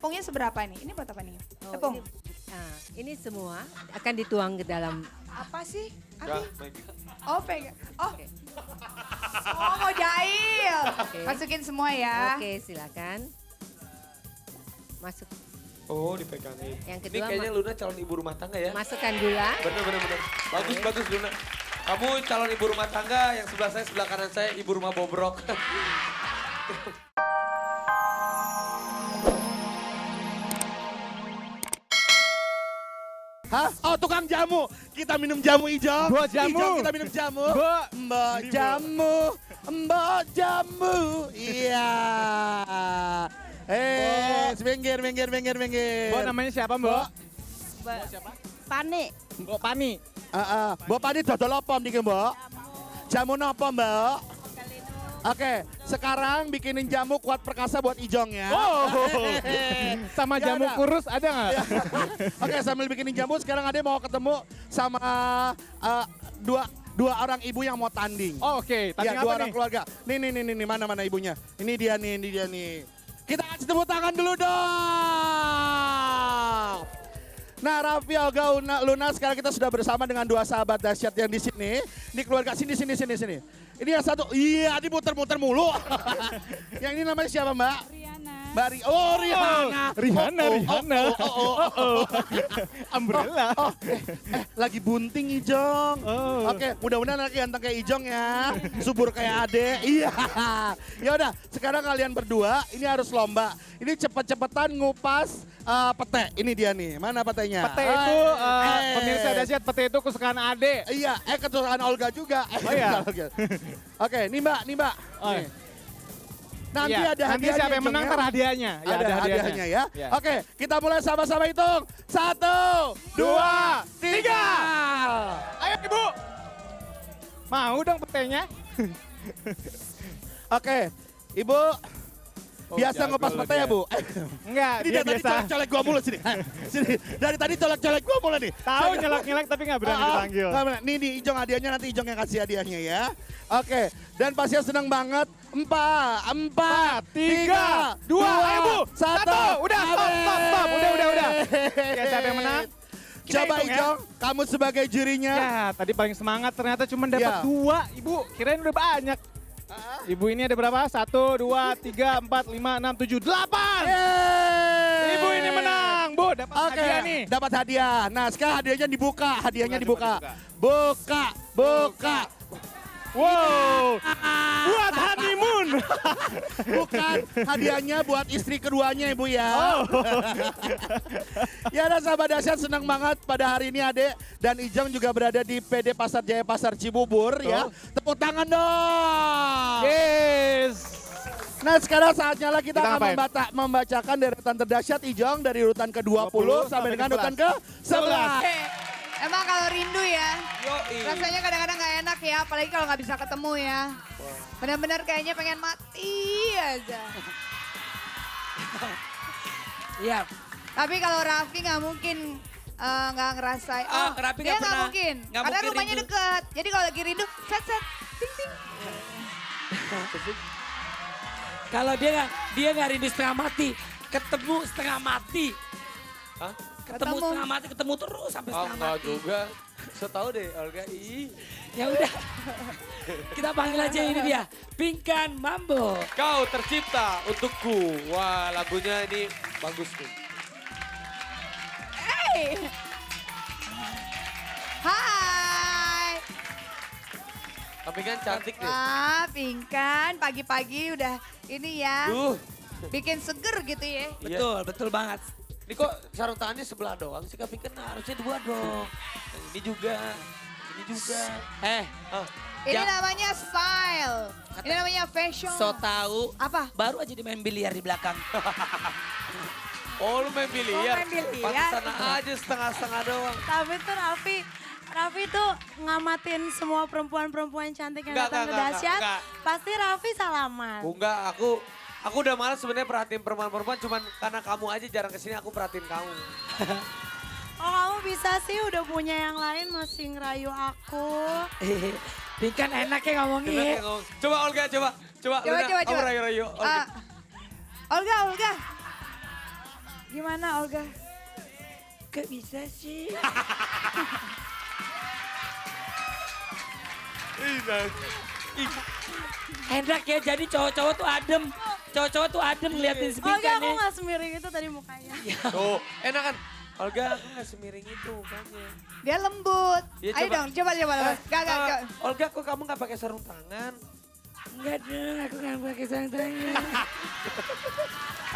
tepungnya seberapa nih? Ini buat apa nih? Oh, Tepung. ini semua akan dituang ke dalam. Apa sih? Enggak, Abi? Mega. Oh, pegang. Oh. Oke. Oh, mau jahil. Oke. Masukin semua ya. Oke, silakan. Masuk. Oh, dipegangin. Yang Ini kedua, kayaknya Luna calon ibu rumah tangga ya. masukkan gula. Bener. Bagus, bagus Luna. Kamu calon ibu rumah tangga, yang sebelah saya, sebelah kanan saya ibu rumah bobrok. Hah? Oh, tukang jamu. Kita minum jamu hijau. Mbok jamu. Hijau kita minum jamu. Mbok Ini, jamu. Mbok jamu. Iya. Minggir. Mbok namanya siapa, Mbok? Mbak Pani. Mbok Pani. Mbok Pani dodol apa niki, Mbok? Jamu napa, Mbak? Oke, sekarang bikinin jamu kuat perkasa buat Ijong ya. Oh, sama Ya jamu udah. kurus ada nggak? Oke, sambil bikinin jamu, sekarang Ade mau ketemu sama dua orang ibu yang mau tanding. Oh, oke. Ya, Tanding dua apa orang nih? keluarga. Nih, mana ibunya. Ini dia nih. Kita kasih tepuk tangan dulu dong. Nah, Raffi, Olga, Luna, sekarang kita sudah bersama dengan dua sahabat dahsyat yang di sini. Ini keluarga, sini. Ini yang satu, iya, ini muter-muter mulu. Yang ini namanya siapa, Mbak? Mbak Rihanna. Rihanna. Oh. Umbrella. Lagi bunting Ijong. Oh. Oke, mudah-mudahan lagi ganteng kayak Ijong ya. Subur kayak Ade. Iya. Ya udah, sekarang kalian berdua ini harus lomba. Ini cepet-cepetan ngupas pete. Ini dia nih. Mana petenya? Pete itu, pemirsa dahsyat, pete itu kesukaan Ade. Iya, kesukaan Olga juga. Oh iya. Oke, nih Mbak. Oh. Nih. Nanti Iya, ada nanti hadiahnya. siapa yang menang Ijong, ntar hadiahnya. Ya, ada hadiahnya ya. Iya. Oke, kita mulai sama-sama hitung. 1, 2, 3. Ayo Ibu. Mau dong petenya? Oke, Ibu. Biasa jago ngupas loh pete ya, dia. Bu? Enggak, Ini dia dari tadi biasa. colek-colek gua mulu sini. Sini. Dari tadi colek-colek gua mulu nih. Tahu nyelak-nyelak tapi nggak berani dipanggil. Nih Ijong hadiahnya, nanti Ijong yang kasih hadiahnya ya. Oke, dan pastinya senang banget. 4, 3, 2, 1. Ayo Bu, 1. Udah, stop. Udah. Oke, siapa yang menang? Kita Coba hitung ya. Ijong, kamu sebagai jurinya. Ya, tadi paling semangat ternyata cuma dapat Ya. 2. Ibu, kirain udah banyak. Ibu ini ada berapa? 1, 2, 3, 4, 5, 6, 7, 8. Yeay. Ibu ini menang, Bu. Dapat Oke, hadiah nih. dapat hadiah. Nah, sekarang hadiahnya dibuka. Coba. Buka. Wow, buat honeymoon. Bukan, hadiahnya buat istri keduanya Ibu ya. Oh. Ya, dan sahabat dahsyat, senang banget pada hari ini Ade dan Ijong juga berada di PD Pasar Jaya Pasar Cibubur ya. Tepuk tangan dong. Yes. Nah, sekarang saatnya lah kita Kita akan ngapain? membacakan deretan terdahsyat Ijong dari urutan ke-20 sampai dengan urutan ke-11. Emang kalau rindu ya, Yoi. rasanya kadang-kadang gak enak ya, apalagi kalau nggak bisa ketemu ya. Benar-benar kayaknya pengen mati aja. Iya. Tapi kalau Raffi nggak mungkin nggak ngerasain. Ah, Raffi dia nggak nggak pernah. mungkin. Nggak Karena mungkin rumahnya rindu. deket. Jadi kalau lagi rindu, set, ting ting. Kalau dia nggak rindu setengah mati, ketemu setengah mati. Hah? Ketemu setengah mati, ketemu terus sampai Oh, setengah enggak mati. juga. Setahu deh, Olga. Ya udah. Kita panggil aja ini dia, Pinkan Mambo. Kau tercipta untukku. Wah, lagunya ini bagus nih. Hey. Hai. Tapi kan cantik nih. Wah, Pinkan pagi-pagi udah ini ya. Duh, Bikin seger gitu ya. Betul, betul banget. ini kok sarung tangannya sebelah doang sih, Kak Piken? Harusnya 2 dong. Ini juga. Ah, Ini Ya. namanya style. Ini namanya fashion. So tahu, Apa? baru aja dimain biliar di belakang. oh lu main biliar? main biliar. Pantesan aja setengah-setengah doang. Tapi tuh Raffi tuh ngamatin semua perempuan-perempuan cantik yang datang ke dahsyat. enggak. Pasti Raffi salaman. Enggak, aku udah malas sebenarnya perhatiin perempuan-perempuan, cuman karena kamu aja jarang kesini aku perhatiin kamu. Oh kamu bisa sih udah punya yang lain masih ngerayu aku. Pinkan enak ya Coba ngomongnya. kayak ngomong. Coba Olga, coba. Coba, Luna, coba. kamu rayu-rayu. Olga. Olga. Gimana Olga? Kok bisa sih? Enak ya, jadi cowok-cowok tuh adem. Cowok-cowok tuh adem ngeliatin si Olga Pinkan aku nih. gak semiring itu tadi mukanya. Tuh, enak kan? Olga, aku gak semiring itu mukanya. Dia lembut. Iya, Ayo coba. dong, coba. Gak. Olga, kok kamu gak pakai sarung tangan? Enggak dong, aku gak pakai sarung tangan.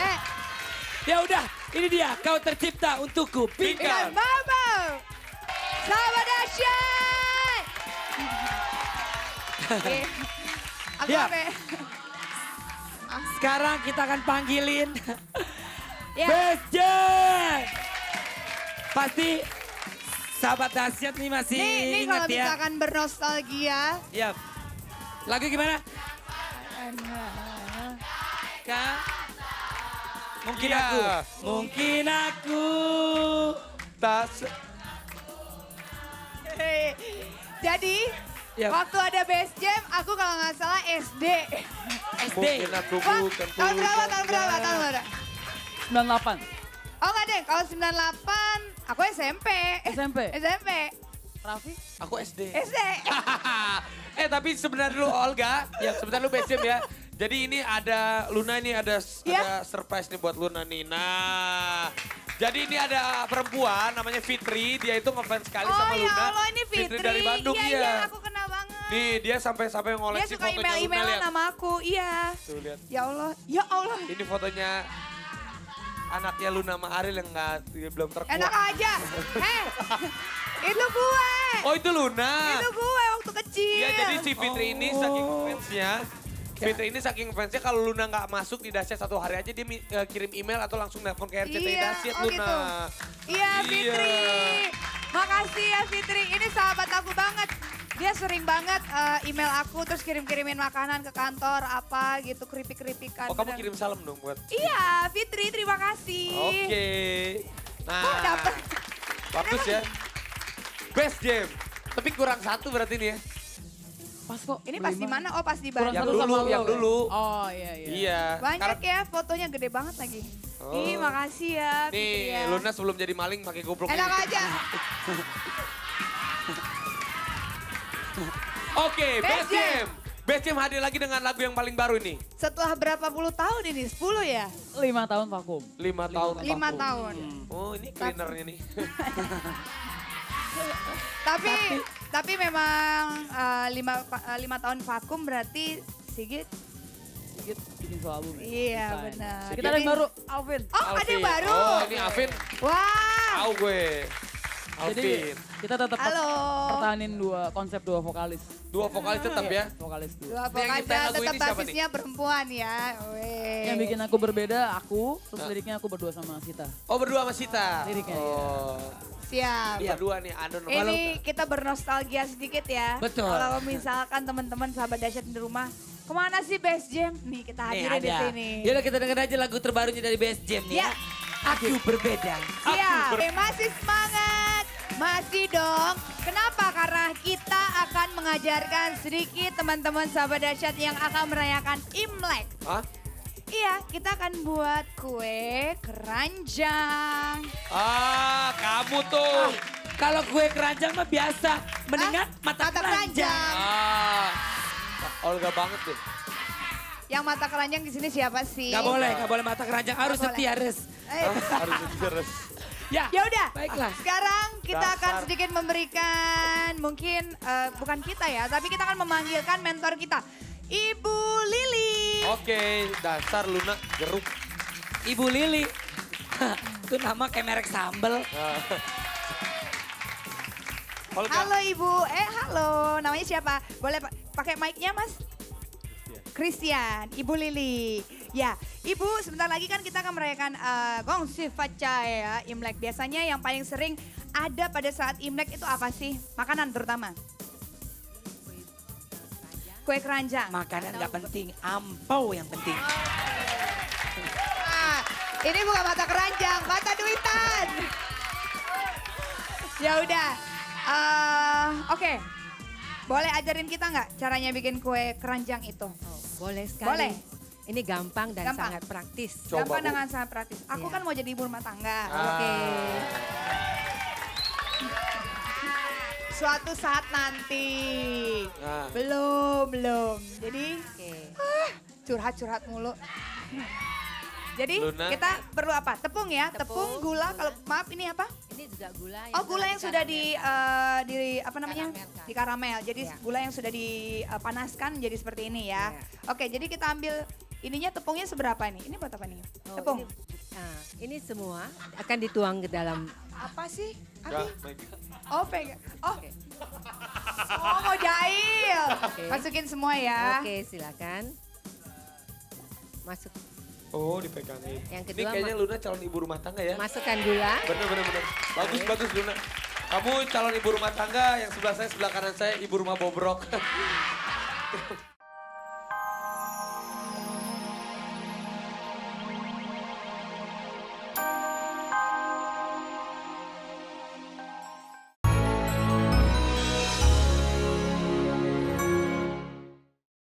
Eh, Ya udah, ini dia kau tercipta untukku, Pinkan Pinkan. Mambo. Sahabat dahsyat. Oke. Aku Ya. apa? Sekarang kita akan panggilin Ya. Best Jam. Pasti sahabat dahsyat nih masih Nih kalau ingat ya. misalkan bernostalgia. Ya. Lagu gimana? Mungkin Iya. aku. Mungkin aku. Jadi Ya. waktu ada Best Jam, aku kalau nggak salah SD. SD. Mungkin aku Wah, bukan tahun berapa? Tahun berapa? 98. Oh enggak deh, kalau 98 aku SMP. SMP. SMP. Raffi? Aku SD. SD. Tapi sebentar dulu Olga, ya sebentar dulu Best Jam ya. Jadi ini ada Luna ini ada Ya. surprise nih buat Luna nih. Nah, jadi ini ada perempuan namanya Fitri, dia itu ngefans sekali Oh sama ya Luna. Allah ini Fitri. dari Bandung Iya, ya. iya aku kenal banget. Nih dia sampai Dia ngoleksi suka fotonya Luna email-emailan lihat. sama aku, iya. Tuh lihat. Ya Allah, ya Allah. Ini fotonya anaknya Luna sama Ariel yang belum terkuat. Enak aja. Itu gue. Oh itu Luna. Itu gue waktu kecil. Iya jadi si Fitri ini saking fansnya. Fitri ini saking fansnya kalau Luna nggak masuk di Dahsyat satu hari aja dia kirim email atau langsung nelpon ke RCTI Iya, Dahsyat oh Luna. gitu. Iya Fitri. Makasih ya Fitri. Ini sahabat aku banget. Dia sering banget email aku terus kirim-kirimin makanan ke kantor apa gitu keripik-keripikan. Oh kamu bener. kirim salam dong buat. Iya Fitri terima kasih. Oke. Nah. Kok dapet? Bagus ya. Best Jam. Tapi kurang satu berarti ini ya. Pas kok. Ini pas di mana? Oh pas di Kurang Bandung. Yang satu dulu, sama yang lo. dulu. Oh iya iya. Iya. Banyak Karena- ya fotonya gede banget lagi. Oh. Ih makasih ya Fitri Nih ya. Luna sebelum jadi maling pakai goblok. Enak ini. aja. Oke, Best Best Jam. Best Jam hadir lagi dengan lagu yang paling baru ini. Setelah berapa puluh tahun ini? 10 ya? 5 tahun vakum. 5 tahun. 5 tahun. Oh ini cleanernya nih. Tapi memang 5 tahun vakum berarti Sigit. Sigit bikin solo album. Iya Desain. benar. Kita ada yang baru, Alvin. Oh ada yang baru. Oh ini Alvin. Wah. Tahu gue. Jadi Alvin. kita tetap Halo. pertahanin konsep dua vokalis. Dua vokalis tetap ya. Vokalis dua. Dua Yang vokalis nyiptain lagu tetap ini siapa basisnya perempuan ya. Weh. Yang bikin aku berbeda, terus liriknya aku berdua sama Sita. Oh berdua sama Sita. Liriknya, Oh. Siap. Berdua nih, Adon. Ini kita bernostalgia sedikit ya. Betul. Kalau misalkan teman-teman sahabat dahsyat di rumah, kemana sih Best Jam? Nih kita Nih hadirin di ada. sini. Yaudah kita denger aja lagu terbarunya dari Best Jam nih Ya. ya. Aku berbeda. Siap. Masih semangat. Masih dong. Kenapa? Karena kita akan mengajarkan sedikit teman-teman sahabat dahsyat yang akan merayakan Imlek. Hah? Iya, kita akan buat kue keranjang. Ah, kamu tuh. Kalau kue keranjang mah biasa. Mendingan mata Mata keranjang. Ah. Olga banget deh. Yang mata keranjang di sini siapa sih? Gak boleh mata keranjang. Harus Nggak boleh. setia, harus. Harus terus. Ya, Ya udah. baiklah. Sekarang kita akan Dasar. sedikit memberikan mungkin bukan kita ya, tapi kita akan memanggilkan mentor kita, Ibu Lili. Oke, dasar Luna jeruk. Ibu Lili. Itu nama kayak merek sambel. Olga. Halo Ibu, halo, namanya siapa? Boleh pakai mic-nya Mas? Christian, Ibu Lili. Ya, Ibu sebentar lagi kan kita akan merayakan Gongsi Faca ya, Imlek. Biasanya yang paling sering ada pada saat Imlek itu apa sih? Makanan terutama. Kue keranjang. Makanan gak penting, ampau yang penting. Ah, ini bukan mata keranjang, mata duitan. Ya udah, oke. Boleh ajarin kita nggak caranya bikin kue keranjang itu? Boleh sekali. Boleh. Ini gampang dan Gampang. sangat praktis. Coba, Gampang Bu. dengan sangat praktis. Aku Iya. kan mau jadi ibu rumah tangga. Oke. Suatu saat nanti. Nah. Belum. Jadi Oke. curhat-curhat mulu. Jadi Luna. kita perlu apa? Tepung ya, tepung, Tepung, gula. gula. Kalau maaf ini apa? Ini juga gula. Oh gula yang sudah di apa namanya? Karamelkan. Di karamel. Jadi Iya. gula yang sudah dipanaskan jadi seperti ini ya. Iya. Oke, jadi kita ambil ininya tepungnya seberapa nih? Ini buat apa nih? Oh, Tepung. ini semua akan dituang ke dalam. Apa sih? Enggak, Abi? Mega. Oh, pegang. Oh. Oke. Oh, mau jahil. Oke. Masukin semua ya. Oke, silakan. Masuk. Oh, dipegangin. Yang Ini kedua, kayaknya Luna calon ibu rumah tangga ya. Masukkan gula. Bener. Bagus Luna. Kamu calon ibu rumah tangga, yang sebelah saya, sebelah kanan saya ibu rumah bobrok.